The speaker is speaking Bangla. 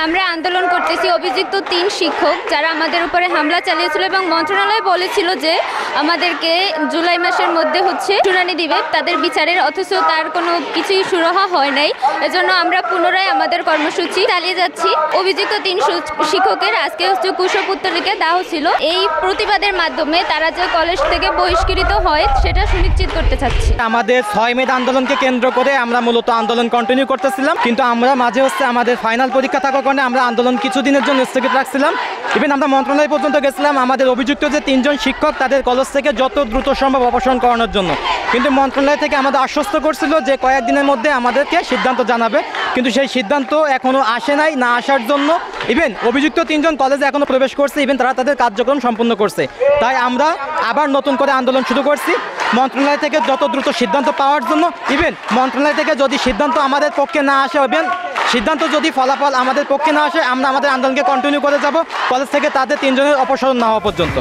আমরা আন্দোলন করতেছি অভিযুক্ত 3 শিক্ষক যারা আমাদের উপরে হামলা চালিয়েছিল এবং মন্ত্রণালয় বলেছিল যে আমাদেরকে জুলাই মাসের মধ্যে শুনানি দিবে তাদের বিচারের, অথচ তার কোনো কিছুই সুরাহা হয় নাই। এজন্য আমরা পুনরায় আমাদের কর্মসূচি চালিয়ে যাচ্ছি। অভিযুক্ত 3 শিক্ষকের আজকে কুশপুত্তলিকা দেওয়া হচ্ছিল। এই প্রতিবাদের মাধ্যমে তারা যে কলেজ থেকে বহিষ্কৃত হয় সেটা সুনিশ্চিত করতে চাচ্ছি। আমাদের 6 মে আন্দোলনকে কেন্দ্র করে আমরা মূলত আন্দোলন কন্টিনিউ করতেছিলাম, কিন্তু আমরা মাঝে আমাদের ফাইনাল পরীক্ষা থাকার কারণে আমরা আন্দোলন কিছুদিনের জন্য স্থগিত রাখছিলাম। ইভেন আমরা মন্ত্রণালয় পর্যন্ত গেছিলাম আমাদের অভিযুক্ত যে 3 জন শিক্ষক তাদের কলেজ থেকে যত দ্রুত সম্ভব অপসারণ করানোর জন্য, কিন্তু মন্ত্রণালয় থেকে আমাদের আশ্বস্ত করছিল যে কয়েকদিনের মধ্যে আমাদেরকে সিদ্ধান্ত জানাবে, কিন্তু সেই সিদ্ধান্ত এখনও আসে নাই। না আসার জন্য ইভেন অভিযুক্ত 3 জন কলেজে এখনও প্রবেশ করছে, ইভেন তারা তাদের কার্যক্রম সম্পূর্ণ করছে। তাই আমরা আবার নতুন করে আন্দোলন শুরু করছি মন্ত্রণালয় থেকে যত দ্রুত সিদ্ধান্ত পাওয়ার জন্য। ইভেন মন্ত্রণালয় থেকে যদি সিদ্ধান্ত আমাদের পক্ষে না আসে, ইভেন সিদ্ধান্ত যদি ফলাফল আমাদের পক্ষে না আসে, আমরা আমাদের আন্দোলনকে কন্টিনিউ করে যাব কলেজ থেকে তাদের 3 জনের অপসারণ না হওয়া পর্যন্ত।